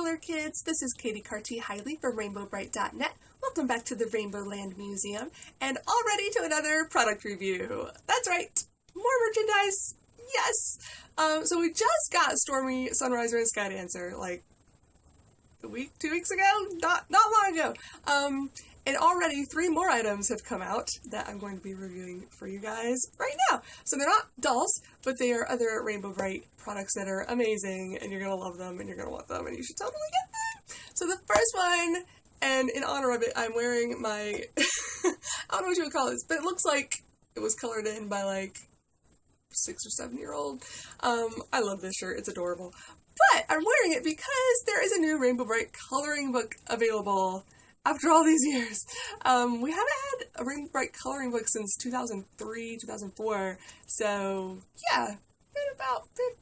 Color Kids, this is Katie Carty-Hiley from RainbowBrite.net. Welcome back to the Rainbow Land Museum, and already to another product review. That's right, more merchandise, yes! So we just got Stormy, Sunriser, and Skydancer, like, a week, 2 weeks ago? Not long ago. And already 3 more items have come out that I'm going to be reviewing for you guys right now. So they're not dolls, but they are other Rainbow Brite products that are amazing, and you're going to love them, and you're going to want them, and you should totally get them. So the first one, and in honor of it, I'm wearing my, I don't know what you would call this, but it looks like it was colored in by like 6 or 7-year-old. I love this shirt, it's adorable. But I'm wearing it because there is a new Rainbow Brite coloring book available after all these years. We haven't had a Rainbow Brite coloring book since 2003, 2004, so yeah, been about 15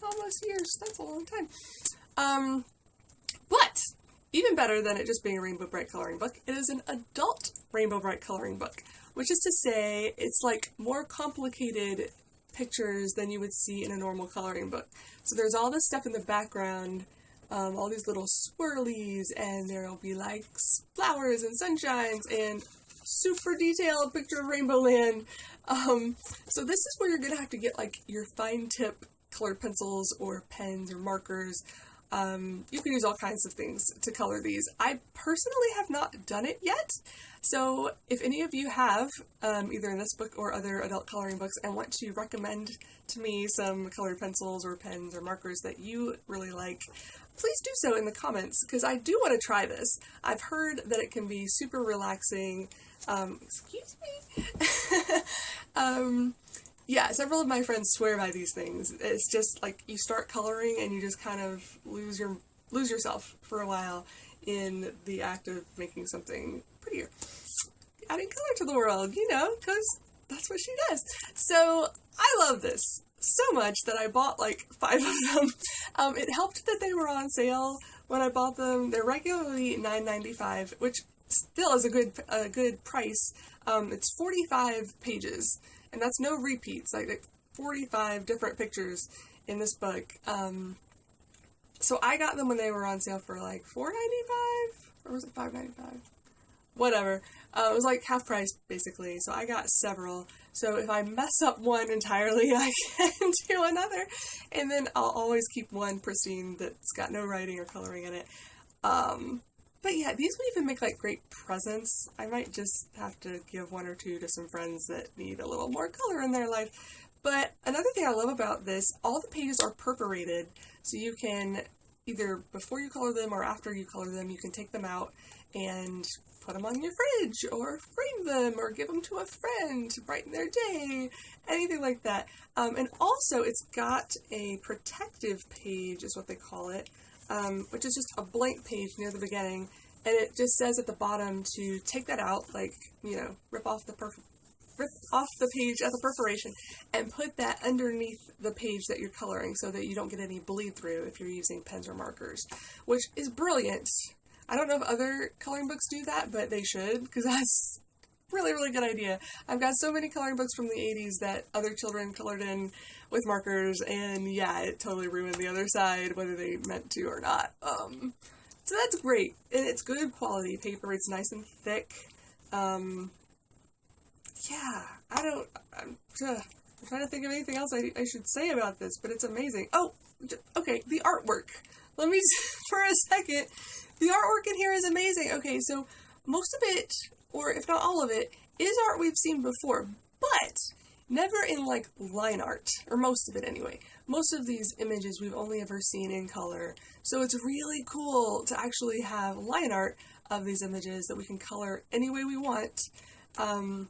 almost years. That's a long time. But even better than it just being a Rainbow Brite coloring book, it is an adult Rainbow Brite coloring book, which is to say it's like more complicated pictures than you would see in a normal coloring book. So there's all this stuff in the background, all these little swirlies, and there'll be like flowers and sunshines and super detailed picture of Rainbow Land. So this is where you're gonna have to get like your fine tip colored pencils or pens or markers. You can use all kinds of things to color these. I personally have not done it yet, so if any of you have, either in this book or other adult coloring books, and want to recommend to me some colored pencils or pens or markers that you really like, please do so in the comments, because I do want to try this. I've heard that it can be super relaxing. Excuse me? Yeah, several of my friends swear by these things. It's just like you start coloring and you just kind of lose yourself for a while in the act of making something prettier. Adding color to the world, you know, because that's what she does. So I love this so much that I bought like 5 of them. It helped that they were on sale when I bought them. They're regularly $9.95, which still is a good price. It's 45 pages. And that's no repeats, like 45 different pictures in this book. So I got them when they were on sale for like $4.95, or was it $5.95? Whatever. It was like half price, basically, so I got several. So if I mess up one entirely, I can do another. And then I'll always keep one pristine that's got no writing or coloring in it. But yeah, these would even make like great presents. I might just have to give 1 or 2 to some friends that need a little more color in their life. But another thing I love about this, all the pages are perforated, so you can either before you color them or after you color them, you can take them out and put them on your fridge or frame them or give them to a friend to brighten their day, anything like that. And also it's got a protective page is what they call it. Which is just a blank page near the beginning, and it just says at the bottom to take that out, like, you know, rip off the page at the perforation and put that underneath the page that you're coloring so that you don't get any bleed through if you're using pens or markers, which is brilliant. I don't know if other coloring books do that, but they should, because that's really, really good idea. I've got so many coloring books from the 80s that other children colored in with markers, and yeah, it totally ruined the other side, whether they meant to or not. So that's great, and it's good quality paper. It's nice and thick. Yeah, I'm trying to think of anything else I should say about this, but it's amazing. Oh, okay, the artwork. Let me, for a second, the artwork in here is amazing. Okay, so most of it, or if not all of it, is art we've seen before, but never in like line art, or most of it anyway. Most of these images we've only ever seen in color, so it's really cool to actually have line art of these images that we can color any way we want. And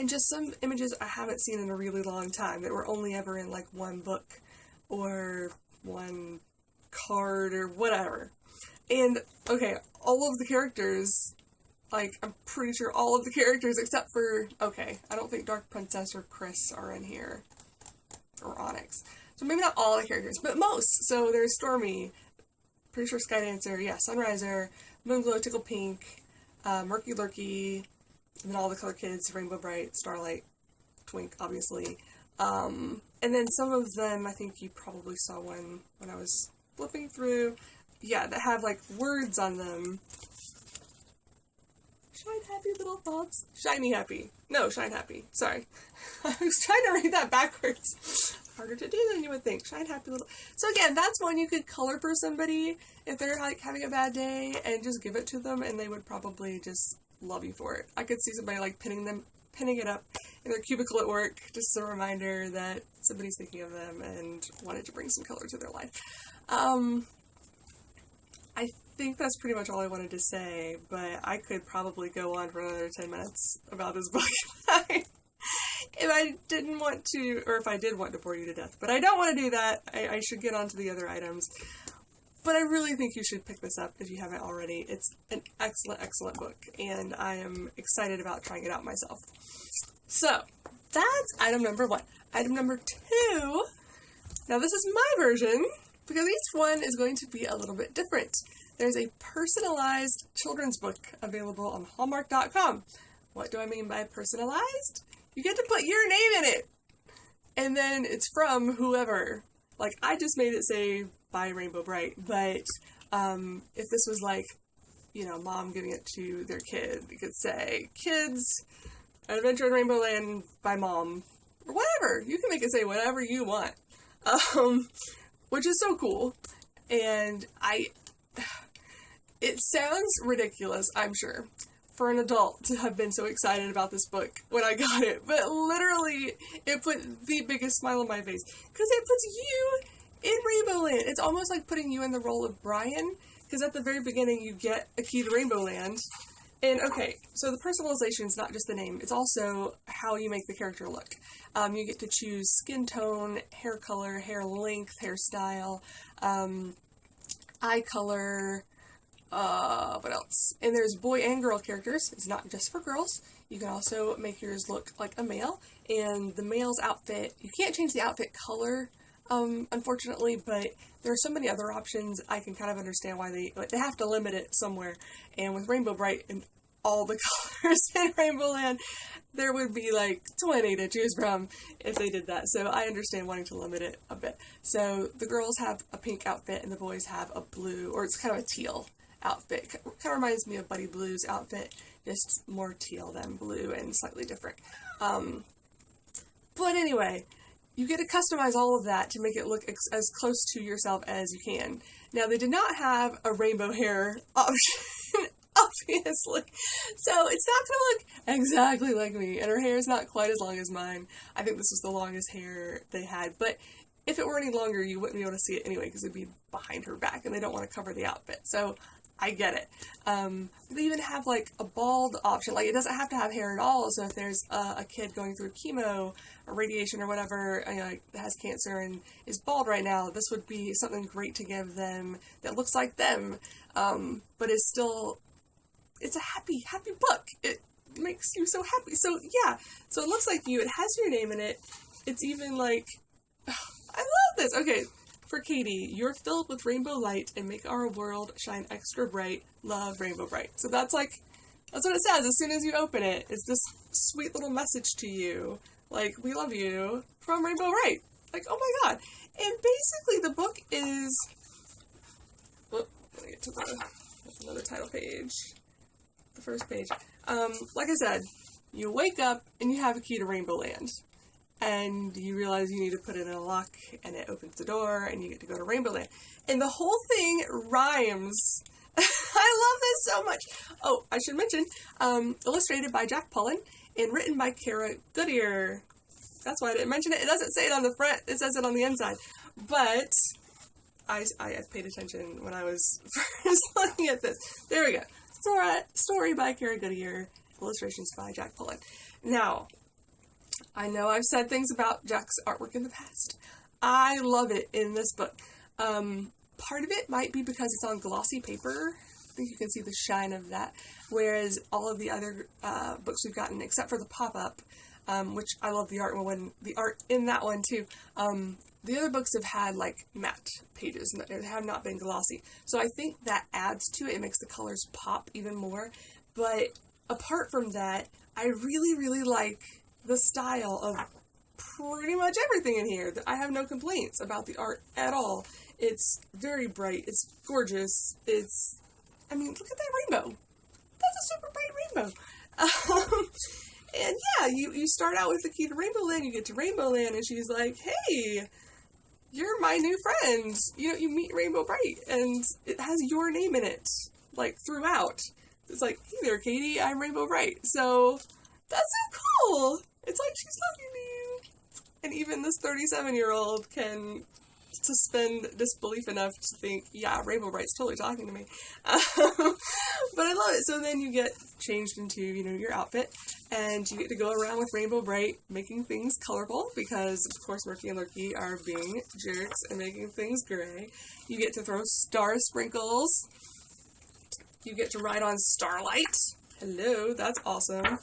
just some images I haven't seen in a really long time that were only ever in like one book or one card or whatever. And okay, all of the characters, like, I'm pretty sure all of the characters except for, okay, I don't think Dark Princess or Chris are in here, or Onyx. So maybe not all the characters, but most. So there's Stormy, pretty sure Skydancer, yeah, Sunriser, Moonglow, Tickle Pink, Murky Lurky, and then all the Color Kids, Rainbow Brite, Starlight, Twink, obviously. And then some of them, I think you probably saw one when I was flipping through. yeah, that have like words on them. Shine happy little thoughts. Shiny happy. No, shine happy. Sorry. I was trying to read that backwards. Harder to do than you would think. Shine happy little. So again, that's one you could color for somebody if they're like having a bad day and just give it to them and they would probably just love you for it. I could see somebody like pinning it up in their cubicle at work, just as a reminder that somebody's thinking of them and wanted to bring some color to their life. I think that's pretty much all I wanted to say, but I could probably go on for another 10 minutes about this book if I didn't want to, or if I did want to bore you to death. But I don't want to do that. I should get on to the other items. But I really think you should pick this up if you haven't already. It's an excellent, excellent book, and I am excited about trying it out myself. So, that's item number 1. Item number 2, now this is my version, because each one is going to be a little bit different. There's a personalized children's book available on Hallmark.com. What do I mean by personalized? You get to put your name in it, and then it's from whoever. Like, I just made it say, by Rainbow Brite, but if this was like, you know, mom giving it to their kid, you could say, Kids, An Adventure in Rainbow Land by Mom, or whatever. You can make it say whatever you want, which is so cool, and it sounds ridiculous, I'm sure, for an adult to have been so excited about this book when I got it, but literally, it put the biggest smile on my face, because it puts you in Rainbow Land. It's almost like putting you in the role of Brian, because at the very beginning you get a key to Rainbow Land. And okay, so the personalization is not just the name, it's also how you make the character look. You get to choose skin tone, hair color, hair length, hairstyle, eye color, what else? And there's boy and girl characters. It's not just for girls. You can also make yours look like a male, and the male's outfit, you can't change the outfit color, unfortunately, but there are so many other options. I can kind of understand why they have to limit it somewhere. And with Rainbow Brite and all the colors in Rainbow Land, there would be like 20 to choose from if they did that. So I understand wanting to limit it a bit. So the girls have a pink outfit and the boys have a blue, or it's kind of a teal outfit. Kind of reminds me of Buddy Blue's outfit, just more teal than blue and slightly different. But anyway, you get to customize all of that to make it look as close to yourself as you can. Now, they did not have a rainbow hair option, obviously, so it's not going to look exactly like me, and her hair is not quite as long as mine. I think this was the longest hair they had, but if it were any longer, you wouldn't be able to see it anyway, because it'd be behind her back, and they don't want to cover the outfit, so I get it. They even have like a bald option. Like, it doesn't have to have hair at all. So if there's a kid going through chemo or radiation or whatever, you know, that has cancer and is bald right now, this would be something great to give them that looks like them, but is still, it's a happy book. It makes you so happy. So yeah, so it looks like you. It has your name in it. It's even like, I love this. Okay. For Katie, you're filled with rainbow light and make our world shine extra bright. Love, Rainbow Brite. So that's what it says as soon as you open it. It's this sweet little message to you. Like, we love you from Rainbow Brite. Like, oh my god. And basically the book is, let me get to that's another title page. The first page. Like I said, you wake up and you have a key to Rainbow Land. And you realize you need to put it in a lock, and it opens the door, and you get to go to Rainbow Land. And the whole thing rhymes. I love this so much. Oh, I should mention, illustrated by Jack Pullen, and written by Kara Goodyear. That's why I didn't mention it. It doesn't say it on the front, it says it on the inside. But I paid attention when I was first looking at this. There we go. Story by Kara Goodyear, illustrations by Jack Pullen. Now, I know I've said things about Jack's artwork in the past. I love it in this book. Part of it might be because it's on glossy paper. I think you can see the shine of that. Whereas all of the other books we've gotten, except for the pop-up, which I love the art in that one too. The other books have had like matte pages and have not been glossy. So I think that adds to it. It makes the colors pop even more. But apart from that, I really, really like the style of pretty much everything in here. I have no complaints about the art at all. It's very bright. It's gorgeous. I mean, look at that rainbow. That's a super bright rainbow. And yeah, you start out with the key to Rainbow Land, you get to Rainbow Land, and she's like, hey, you're my new friend. You meet Rainbow Brite, and it has your name in it, like, throughout. It's like, hey there, Katie, I'm Rainbow Brite. So, that's so cool! It's like she's talking to you. And even this 37-year-old can suspend disbelief enough to think, yeah, Rainbow Brite's totally talking to me. But I love it. So then you get changed into, your outfit, and you get to go around with Rainbow Brite making things colorful, because, of course, Murky and Lurky are being jerks and making things gray. You get to throw star sprinkles. You get to ride on Starlight. Hello, that's awesome.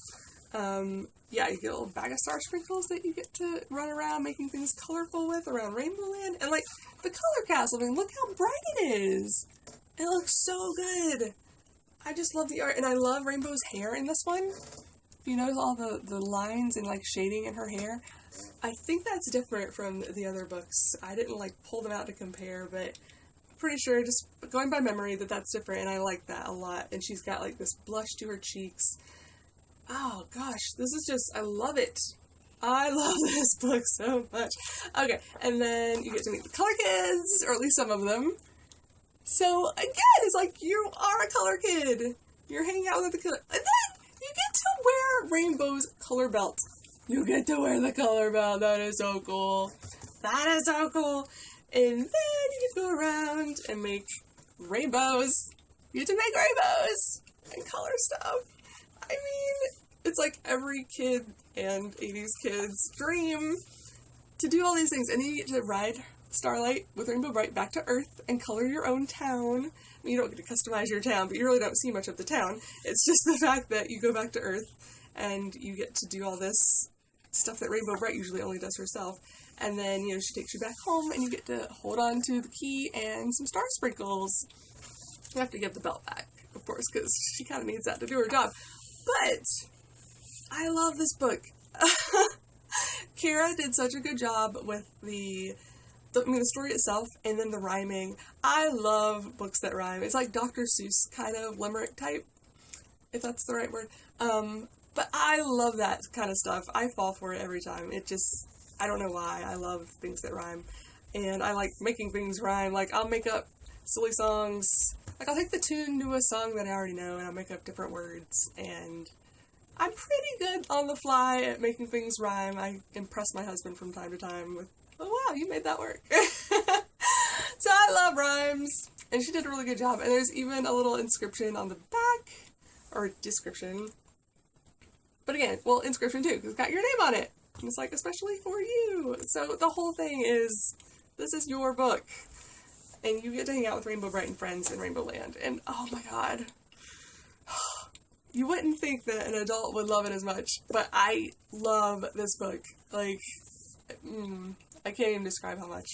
Yeah, you get a little bag of star sprinkles that you get to run around making things colorful with around Rainbow Land. And, like, the color castle, I mean, look how bright it is. It looks so good. I just love the art, and I love Rainbow's hair in this one. You notice all the lines and, like, shading in her hair? I think that's different from the other books. I didn't, like, pull them out to compare, but I'm pretty sure, just going by memory, that's different, and I like that a lot. And she's got, like, this blush to her cheeks. Oh, gosh, this is just, I love it. I love this book so much. Okay, and then you get to meet the color kids, or at least some of them. So, again, it's like, you are a color kid. You're hanging out with the color, and then you get to wear Rainbow's color belt. You get to wear the color belt. That is so cool. That is so cool. And then you get to go around and make rainbows. You get to make rainbows and color stuff. I mean, it's like every kid and 80s kid's dream to do all these things. And then you get to ride Starlight with Rainbow Brite back to Earth and color your own town. I mean, you don't get to customize your town, but you really don't see much of the town. It's just the fact that you go back to Earth and you get to do all this stuff that Rainbow Brite usually only does herself. And then, she takes you back home and you get to hold on to the key and some star sprinkles. You have to give the belt back, of course, because she kind of needs that to do her job. But I love this book. Kara did such a good job with the story itself and then the rhyming. I love books that rhyme. It's like Dr. Seuss kind of limerick type, if that's the right word. But I love that kind of stuff. I fall for it every time. I don't know why. I love things that rhyme. And I like making things rhyme. Like, I'll make up silly songs. Like, I'll take the tune to a song that I already know and I'll make up different words. And I'm pretty good on the fly at making things rhyme. I impress my husband from time to time with, oh wow, you made that work. So I love rhymes. And she did a really good job. And there's even a little inscription on the back. Or description. But again, well, inscription too, because it's got your name on it. And it's like, especially for you. So the whole thing is, this is your book. And you get to hang out with Rainbow Brite and friends in Rainbow Land. And oh my god. You wouldn't think that an adult would love it as much, but I love this book. Like, I can't even describe how much.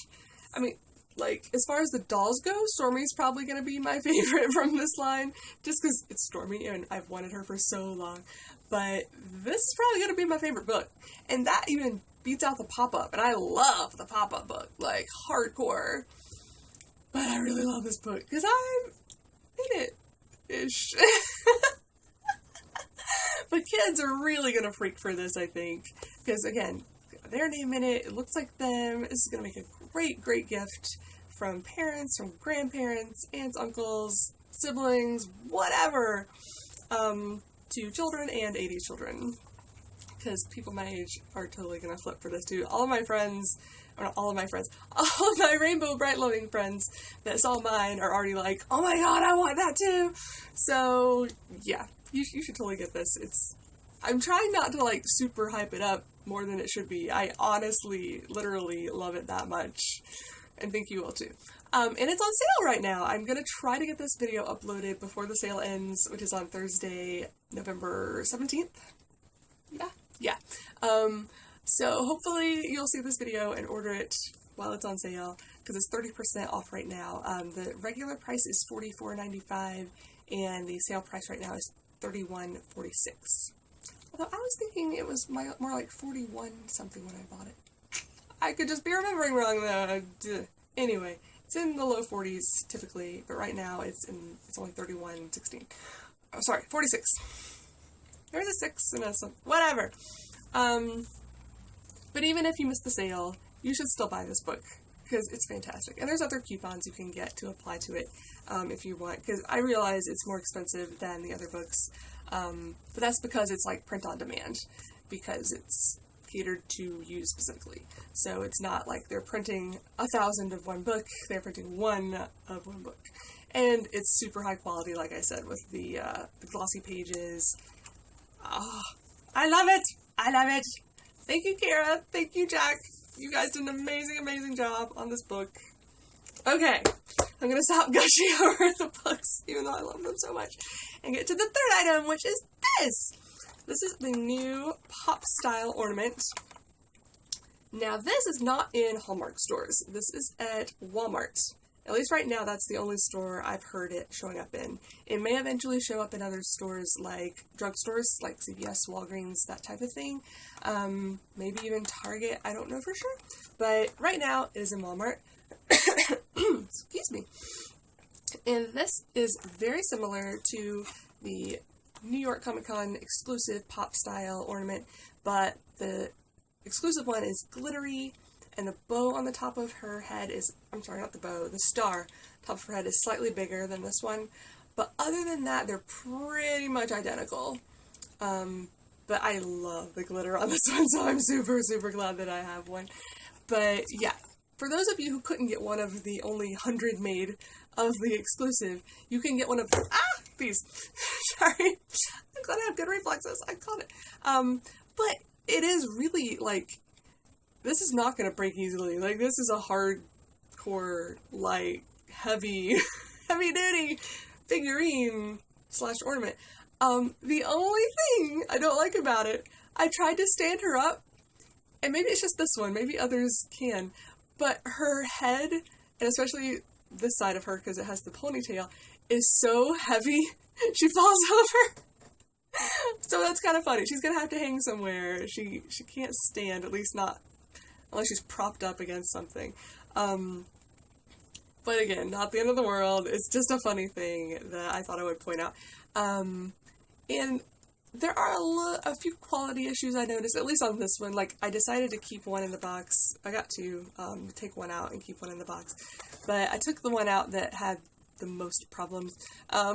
I mean, like, as far as the dolls go, Stormy's probably going to be my favorite from this line, just because it's Stormy and I've wanted her for so long. But this is probably going to be my favorite book. And that even beats out the pop-up, and I love the pop-up book, like, hardcore. But I really love this book, because I'm in it-ish. But kids are really going to freak for this, I think. Because, again, their name in it, it looks like them. This is going to make a great, great gift from parents, from grandparents, aunts, uncles, siblings, whatever, to children and 80s children. Because people my age are totally going to flip for this, too. All of my friends, or not all of my friends, all of my Rainbow Brite loving friends that saw mine are already like, oh my god, I want that, too! So, yeah. You should totally get this. I'm trying not to, like, super hype it up more than it should be. I honestly, literally love it that much. And think you will too. And it's on sale right now. I'm gonna try to get this video uploaded before the sale ends, which is on Thursday, November 17th. Yeah. So hopefully you'll see this video and order it while it's on sale, because it's 30% off right now. The regular price is $44.95, and the sale price right now is $31.46. Although I was thinking it was more like 41 something when I bought it. I could just be remembering wrong though. Anyway, It's in the low 40s typically, but right now it's only 31.16. Oh, sorry, 46. There's a 6 and a whatever. But even if you missed the sale, you should still buy this book because it's fantastic. And there's other coupons you can get to apply to it if you want, because I realize it's more expensive than the other books, but that's because it's like print on demand, because it's catered to you specifically. So it's not like they're printing 1,000 of one book, they're printing one of one book. And it's super high quality, like I said, with the glossy pages. Oh, I love it! I love it! Thank you, Kara. Thank you, Jack. You guys did an amazing, amazing job on this book. Okay, I'm going to stop gushing over the books, even though I love them so much, and get to the third item, which is this. This is the new Pop Style Ornament. Now, this is not in Hallmark stores. This is at Walmart. At least right now, that's the only store I've heard it showing up in. It may eventually show up in other stores like drugstores, like CVS, Walgreens, that type of thing. Maybe even Target, I don't know for sure. But right now, it is in Walmart. Excuse me. And this is very similar to the New York Comic Con exclusive Pop Style Ornament, but the exclusive one is glittery, and the bow on the top of her head is, I'm sorry, not the bow, the star top of her head is slightly bigger than this one. But other than that, they're pretty much identical. But I love the glitter on this one, so I'm super, super glad that I have one. But yeah, for those of you who couldn't get one of the only 100 made of the exclusive, you can get one of these. Sorry. I'm glad I have good reflexes. I caught it. But it is really, like, this is not going to break easily. Like, this is a hardcore, like, heavy duty figurine / ornament. The only thing I don't like about it, I tried to stand her up, and maybe it's just this one, maybe others can, but her head, and especially this side of her because it has the ponytail, is so heavy, she falls over. So that's kind of funny. She's gonna have to hang somewhere. She can't stand, at least not unless she's propped up against something. But again, not the end of the world. It's just a funny thing that I thought I would point out. And there are a few quality issues I noticed, at least on this one. Like, I decided to keep one in the box. I got to take one out and keep one in the box. But I took the one out that had the most problems. I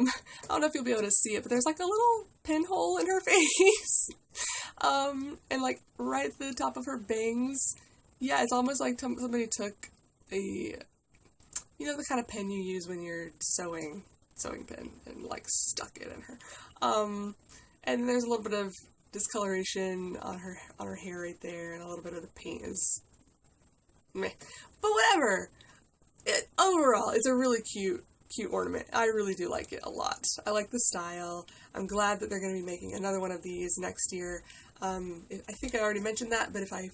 don't know if you'll be able to see it, but there's like a little pinhole in her face. And like right at the top of her bangs. Yeah, it's almost like somebody took a, you know, the kind of pen you use when you're sewing pen, and like stuck it in her. And there's a little bit of discoloration on her hair right there, and a little bit of the paint is meh. But whatever. Overall, it's a really cute ornament. I really do like it a lot. I like the style. I'm glad that they're going to be making another one of these next year. I think I already mentioned that, but if I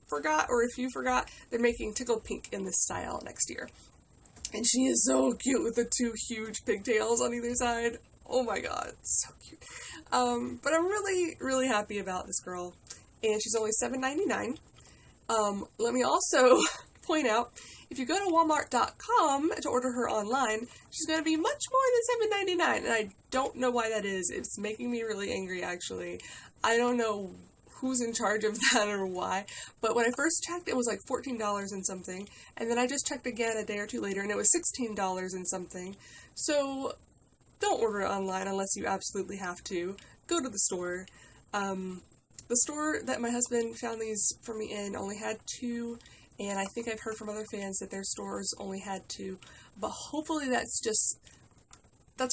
forgot, or if you forgot, they're making Tickled Pink in this style next year. And she is so cute with the two huge pigtails on either side. Oh my god, so cute. But I'm really, really happy about this girl. And she's only $7.99. Let me also point out, if you go to Walmart.com to order her online, she's going to be much more than $7.99. And I don't know why that is. It's making me really angry, actually. I don't know who's in charge of that or why. But when I first checked, it was like $14 and something. And then I just checked again a day or two later, and it was $16 and something. So don't order it online unless you absolutely have to. Go to the store. The store that my husband found these for me in only had 2, and I think I've heard from other fans that their stores only had 2, but hopefully that's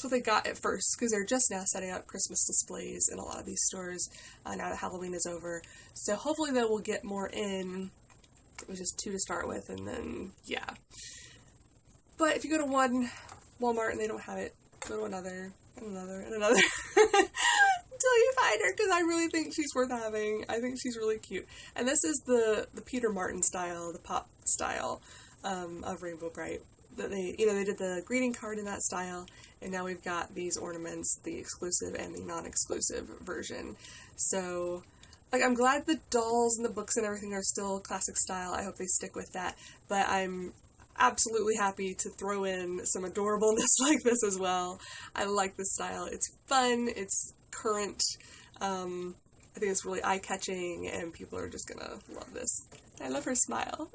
what they got at first, because they're just now setting up Christmas displays in a lot of these stores now that Halloween is over. So hopefully they will get more in. It was just 2 to start with, and then, yeah. But if you go to one Walmart and they don't have it, go to another, and another, and another. Until you find her, because I really think she's worth having. I think she's really cute. And this is the Peter Martin style, the pop style of Rainbow Brite. That they did the greeting card in that style, and now we've got these ornaments, the exclusive and the non-exclusive version. So, like, I'm glad the dolls and the books and everything are still classic style. I hope they stick with that. But I'm absolutely happy to throw in some adorableness like this as well. I like this style. It's fun, it's current, I think it's really eye-catching, and people are just gonna love this. I love her smile.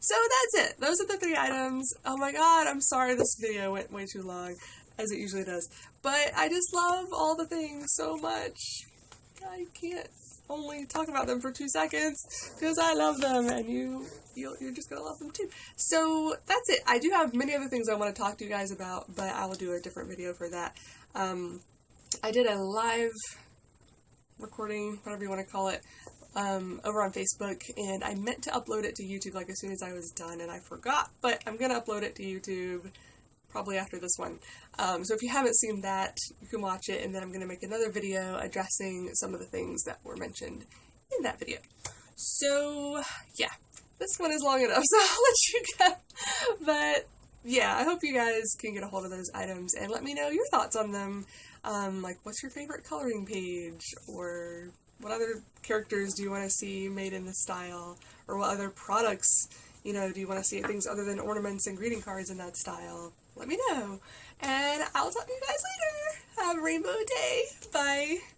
So that's it. Those are the 3 items. Oh my god, I'm sorry this video went way too long, as it usually does. But I just love all the things so much. I can't only talk about them for 2 seconds, because I love them, and you're just gonna love them too. So that's it. I do have many other things I want to talk to you guys about, but I will do a different video for that. I did a live recording, whatever you want to call it, over on Facebook, and I meant to upload it to YouTube like as soon as I was done, and I forgot, but I'm gonna upload it to YouTube probably after this one. So if you haven't seen that, you can watch it, and then I'm gonna make another video addressing some of the things that were mentioned in that video. So yeah, this one is long enough, so I'll let you go. But yeah, I hope you guys can get a hold of those items and let me know your thoughts on them. Like, what's your favorite coloring page, or what other characters do you want to see made in this style, or what other products, you know, do you want to see things other than ornaments and greeting cards in that style? Let me know, and I'll talk to you guys later. Have a rainbow day. Bye.